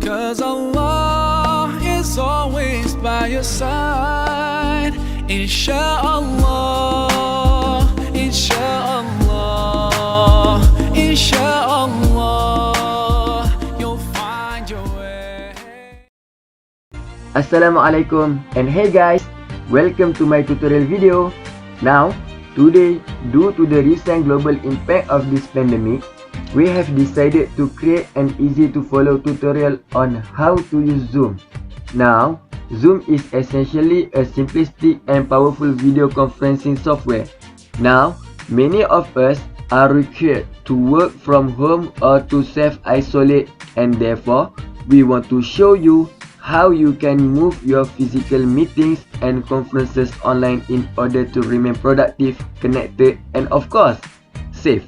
'Cause Allah is always by your side. Insha'Allah, Insha'Allah, Insha'Allah, you'll find your way. Assalamualaikum and hey guys, welcome to my tutorial video. Now, today, due to the recent global impact of this pandemic, we have decided to create an easy to follow tutorial on how to use Zoom. Now, Zoom is essentially a simplistic and powerful video conferencing software. Now, many of us are required to work from home or to self-isolate, and therefore, we want to show you how you can move your physical meetings and conferences online in order to remain productive, connected, and of course, safe.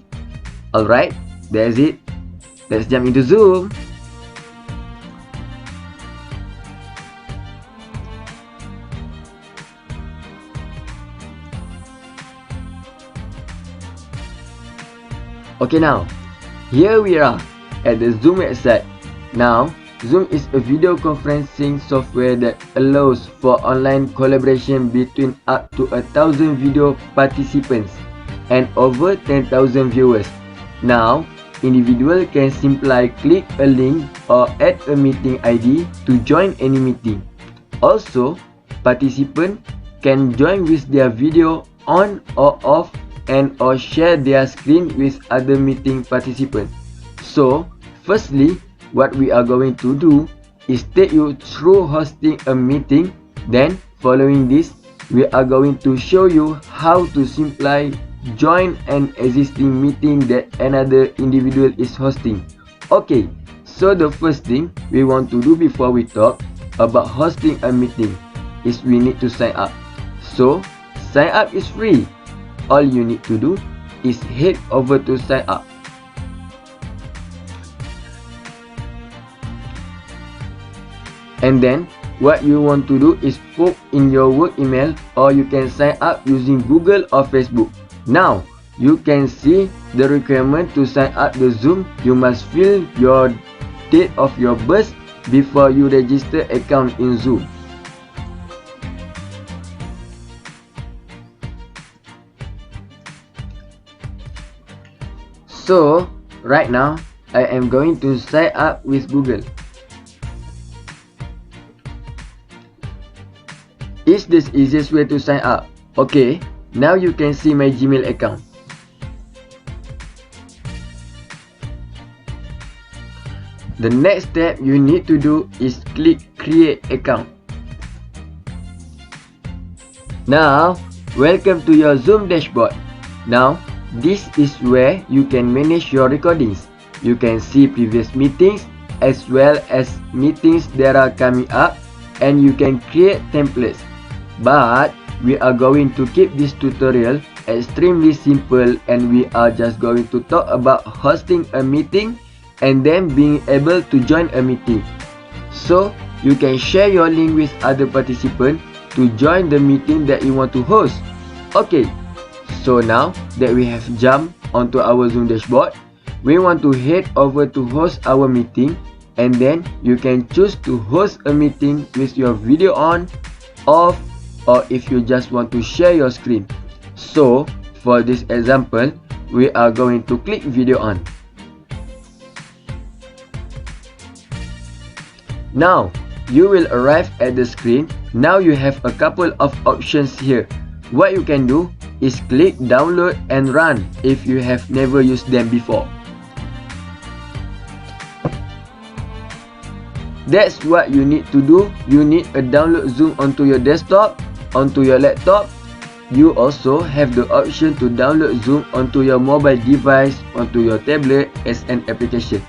Alright, that's it. Let's jump into Zoom. Okay, now, here we are at the Zoom website. Now, Zoom is a video conferencing software that allows for online collaboration between up to 1,000 video participants and over 10,000 viewers. Now, individual can simply click a link or add a meeting ID to join any meeting. Also, participants can join with their video on or off and or share their screen with other meeting participants. So, firstly, what we are going to do is take you through hosting a meeting. Then, following this, we are going to show you how to simply join an existing meeting that another individual is hosting. Okay, so the first thing we want to do before we talk about hosting a meeting is we need to sign up. So, sign up is free. All you need to do is head over to sign up. And then what you want to do is put in your work email, or you can sign up using Google or Facebook. Now, you can see the requirement to sign up the Zoom. You must fill your date of your birth before you register account in Zoom. So, right now, I am going to sign up with Google. Is this easiest way to sign up? Okay, now you can see my Gmail account. The next step you need to do is click create account. Now, welcome to your Zoom dashboard. Now, this is where you can manage your recordings. You can see previous meetings as well as meetings that are coming up, and you can create templates. But we are going to keep this tutorial extremely simple, and we are just going to talk about hosting a meeting and then being able to join a meeting. So you can share your link with other participants to join the meeting that you want to host. Okay, so now that we have jumped onto our Zoom dashboard, we want to head over to host our meeting, and then you can choose to host a meeting with your video on, off, or if you just want to share your screen. So, for this example, we are going to click video on. Now, you will arrive at the screen. Now you have a couple of options here. What you can do is click download and run if you have never used them before. That's what you need to do. You need a download Zoom onto your desktop, onto your laptop. You also have the option to download Zoom onto your mobile device, onto your tablet as an application.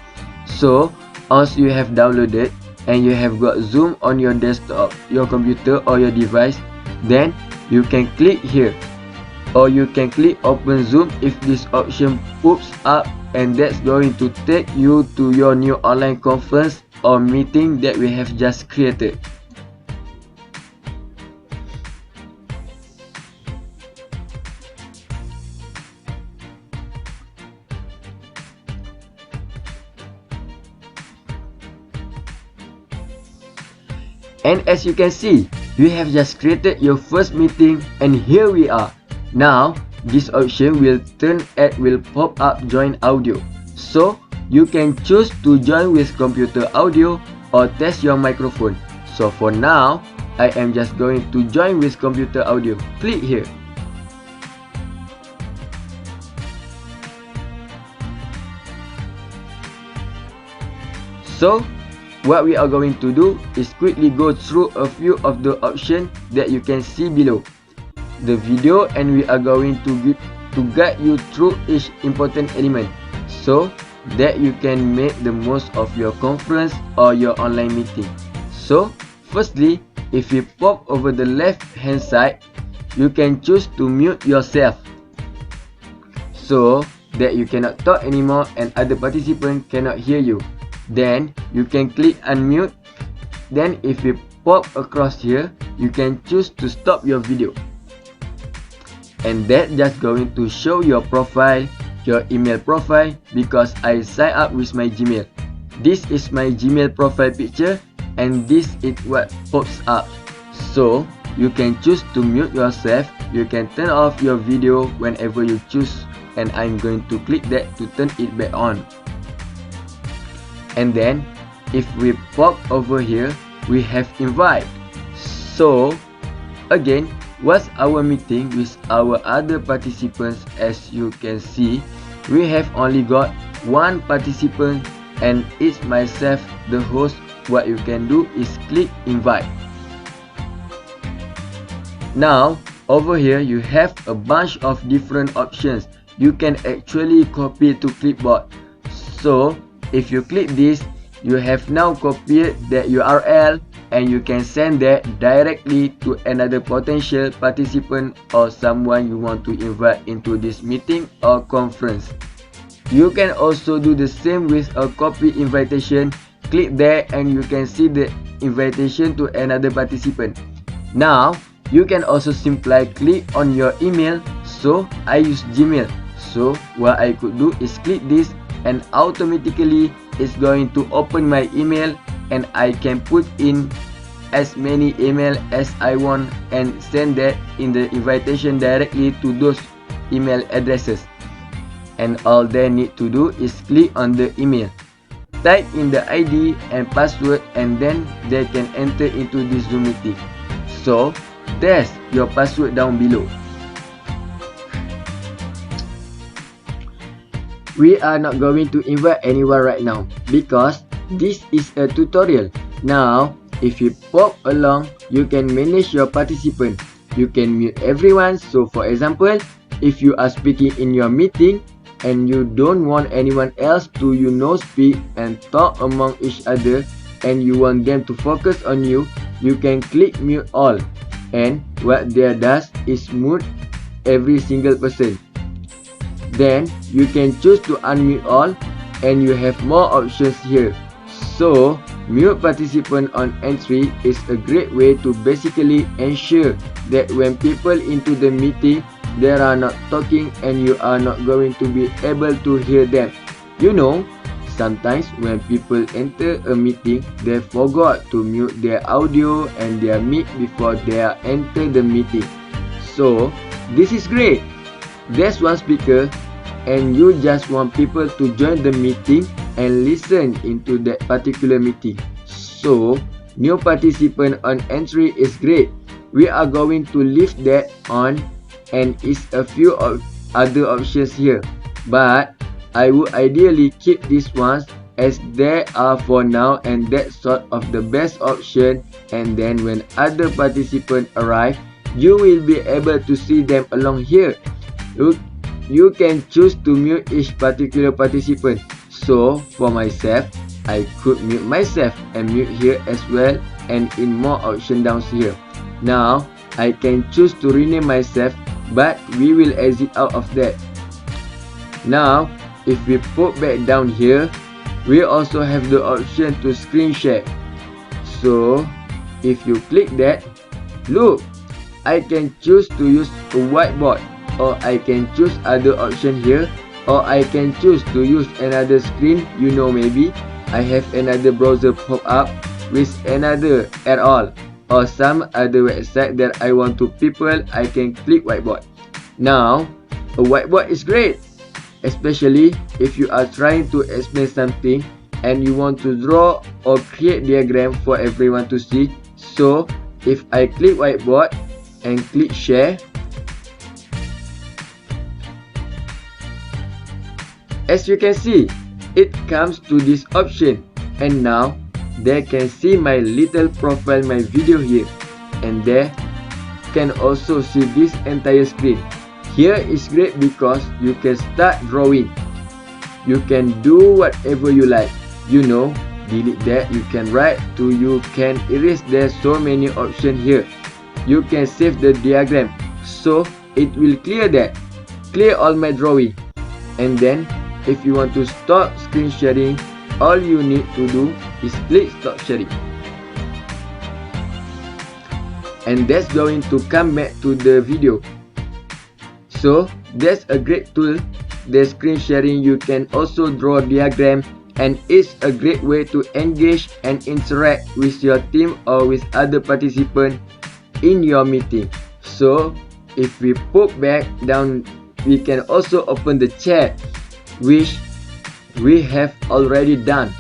So, once you have downloaded and you have got Zoom on your desktop, your computer or your device, then you can click here, or you can click open Zoom if this option pops up, and that's going to take you to your new online conference or meeting that we have just created. And as you can see, you have just created your first meeting, and here we are. Now, this option will pop up join audio. So, you can choose to join with computer audio or test your microphone. So for now, I am just going to join with computer audio. Click here. So, what we are going to do is quickly go through a few of the options that you can see below the video, and we are going to guide you through each important element so that you can make the most of your conference or your online meeting. So, firstly, if you pop over the left hand side, you can choose to mute yourself so that you cannot talk anymore and other participants cannot hear you. Then you can click unmute. Then if you pop across here, you can choose to stop your video. And that just going to show your profile, your email profile, because I sign up with my Gmail. This is my Gmail profile picture, and this is what pops up. So you can choose to mute yourself. You can turn off your video whenever you choose, and I'm going to click that to turn it back on. And then if we pop over here, we have invite. So again, what's our meeting with our other participants? As you can see, we have only got one participant, and it's myself, the host. What you can do is click invite. Now over here you have a bunch of different options. You can actually copy to clipboard. So if you click this, you have now copied the URL, and you can send that directly to another potential participant or someone you want to invite into this meeting or conference. You can also do the same with a copy invitation. Click there and you can see the invitation to another participant. Now, you can also simply click on your email. So, I use Gmail. So, what I could do is click this, and automatically it's going to open my email, and I can put in as many email as I want and send that in the invitation directly to those email addresses. And all they need to do is click on the email, type in the ID and password, and then they can enter into this Zoom meeting. So there's your password down below. We are not going to invite anyone right now because this is a tutorial. Now, if you pop along, you can manage your participant. You can mute everyone. So for example, if you are speaking in your meeting and you don't want anyone else to speak and talk among each other, and you want them to focus on you, you can click mute all. And what that does is mute every single person. Then you can choose to unmute all, and you have more options here. So mute participant on entry is a great way to basically ensure that when people into the meeting, they are not talking and you are not going to be able to hear them. You know, sometimes when people enter a meeting, they forgot to mute their audio and their mic before they enter the meeting. So this is great. There's one speaker and you just want people to join the meeting and listen into that particular meeting. So new participant on entry is great. We are going to leave that on, and it's a few other options here, but I would ideally keep these ones as they are for now, and that's sort of the best option. And then when other participants arrive, you will be able to see them along here. You can choose to mute each particular participant. So for myself, I could mute myself and mute here as well, and in more options down here. Now I can choose to rename myself, but we will exit out of that. Now if we put back down here, we also have the option to screen share. So if you click that, look, I can choose to use a whiteboard, or I can choose other option here, or I can choose to use another screen. Maybe I have another browser pop up. with another at all or some other website that I want to people, I can click whiteboard. Now, a whiteboard is great, especially if you are trying to explain something and you want to draw or create diagram for everyone to see. So, if I click whiteboard and click share, as you can see, it comes to this option, and now they can see my little profile, my video here, and they can also see this entire screen. Here is great because you can start drawing. You can do whatever you like. You know, delete that, you can write to, you can erase. There's so many options here. You can save the diagram, so it will clear that. Clear all my drawing. And then, if you want to stop screen sharing, all you need to do is click stop sharing. And that's going to come back to the video. So that's a great tool. The screen sharing, you can also draw diagram, and it's a great way to engage and interact with your team or with other participants in your meeting. So if we pop back down, we can also open the chat, which we have already done.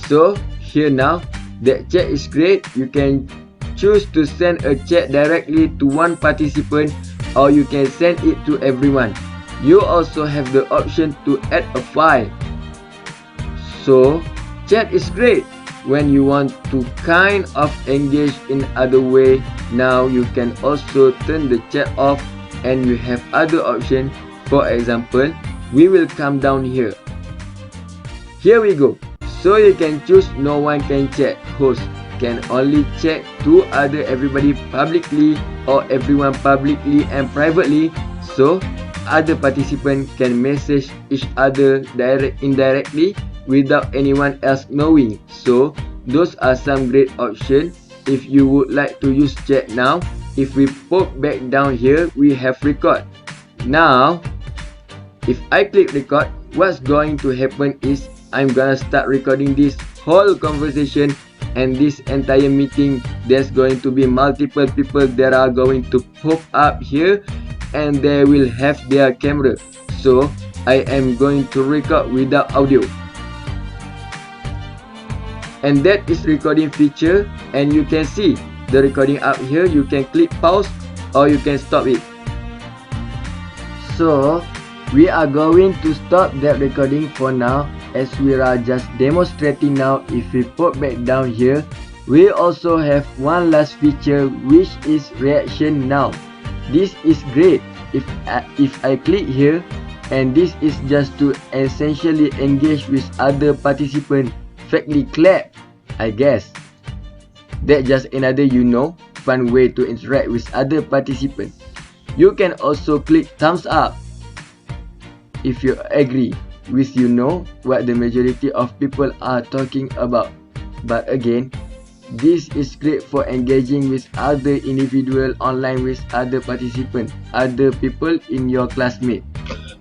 So here now, that chat is great. You can choose to send a chat directly to one participant, or you can send it to everyone. You also have the option to add a file. So chat is great when you want to kind of engage in other way. Now you can also turn the chat off, and you have other options. For example, we will come down here. Here we go. So you can choose no one can chat. Host can only chat to everybody publicly, or everyone publicly and privately. So other participants can message each other indirectly without anyone else knowing. So those are some great options if you would like to use chat. Now if we pop back down here, we have record. Now if I click record, what's going to happen is I'm gonna start recording this whole conversation and this entire meeting. There's going to be multiple people that are going to pop up here, and they will have their camera. So I am going to record without audio, and that is recording feature. And you can see the recording up here. You can click pause or you can stop it. So we are going to stop that recording for now, as we are just demonstrating now. If we pop back down here, we also have one last feature, which is reaction now. This is great. If I click here, and this is just to essentially engage with other participants, faintly clap, I guess. That's just another fun way to interact with other participants. You can also click thumbs up if you agree with what the majority of people are talking about. But again, this is great for engaging with other individuals online, with other participants, other people in your classmate.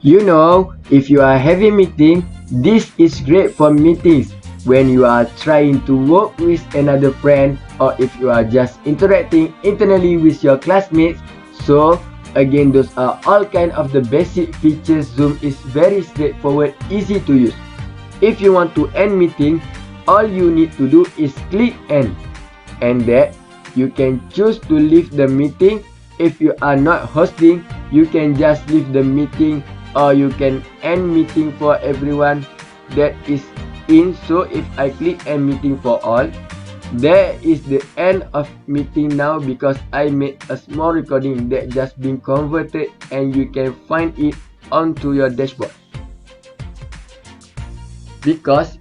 If you are having meeting, this is great for meetings when you are trying to work with another friend, or if you are just interacting internally with your classmates. So again, those are all kind of the basic features. Zoom is very straightforward, easy to use. If you want to end meeting, all you need to do is click end, and that you can choose to leave the meeting. If you are not hosting, you can just leave the meeting, or you can end meeting for everyone that is in. So if I click end meeting for all, there is the end of meeting now, because I made a small recording that just been converted, and you can find it onto your dashboard. Because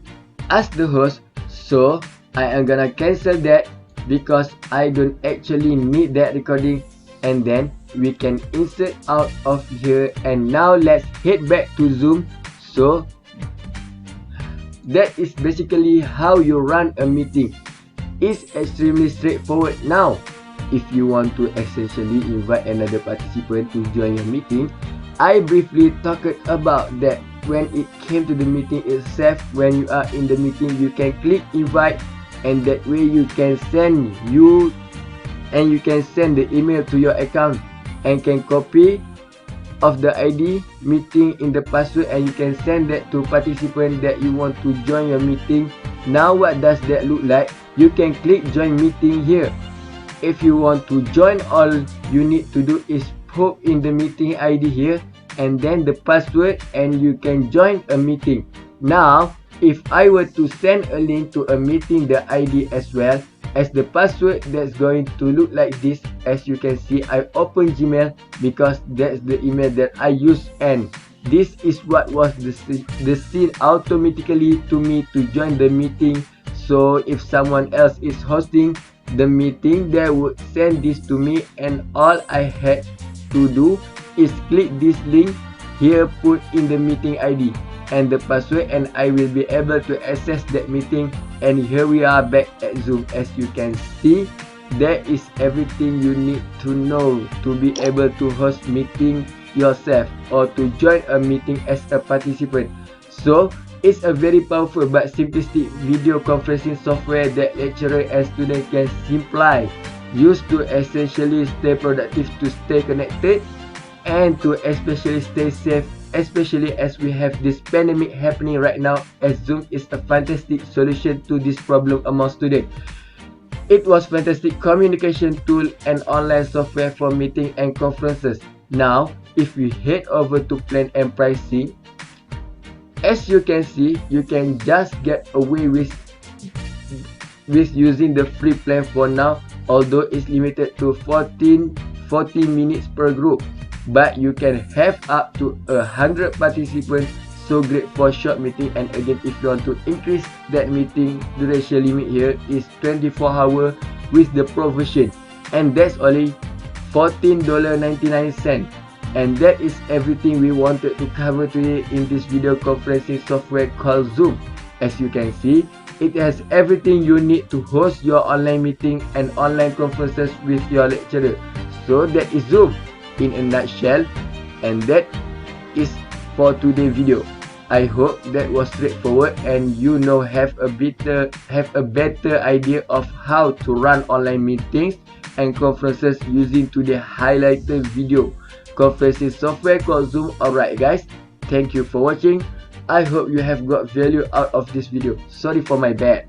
as the host, so I am gonna cancel that because I don't actually need that recording, and then we can insert out of here. And now let's head back to Zoom. So that is basically how you run a meeting. It's extremely straightforward now. If you want to essentially invite another participant to join your meeting, I briefly talked about that when it came to the meeting itself. When you are in the meeting, you can click invite, and that way you can send the email to your account and can copy of the ID meeting in the password, and you can send that to participant that you want to join your meeting. Now what does that look like? You can click join meeting here. If you want to join, all you need to do is put in the meeting ID here and then the password, and you can join a meeting. Now if I were to send a link to a meeting, the ID as well as the password, that's going to look like this. As you can see, I open Gmail because that's the email that I use, and this is what was the scene automatically to me to join the meeting. So if someone else is hosting the meeting, they would send this to me, and all I had to do is click this link here, put in the meeting ID and the password, and I will be able to access that meeting. And here we are back at Zoom. As you can see, there is everything you need to know to be able to host meeting yourself or to join a meeting as a participant. So it's a very powerful but simplistic video conferencing software that lecturer and student can simply use to essentially stay productive, to stay connected, and to especially stay safe, especially as we have this pandemic happening right now, as Zoom is a fantastic solution to this problem among students. It was fantastic communication tool and online software for meeting and conferences. Now if we head over to plan and pricing, as you can see, you can just get away with using the free plan for now, although it's limited to 40 minutes per group, but you can have up to 100 participants. So great for short meeting. And again, if you want to increase that meeting duration limit, here is 24 hours with the pro version, and that's only $14.99. And that is everything we wanted to cover today in this video conferencing software called Zoom. As you can see, it has everything you need to host your online meeting and online conferences with your lecturer. So that is Zoom in a nutshell, and that is for today's video. I hope that was straightforward and you now have a better idea of how to run online meetings and conferences using today's highlighted video conferencing software called Zoom. Alright guys, thank you for watching. I hope you have got value out of this video. Sorry for my bad.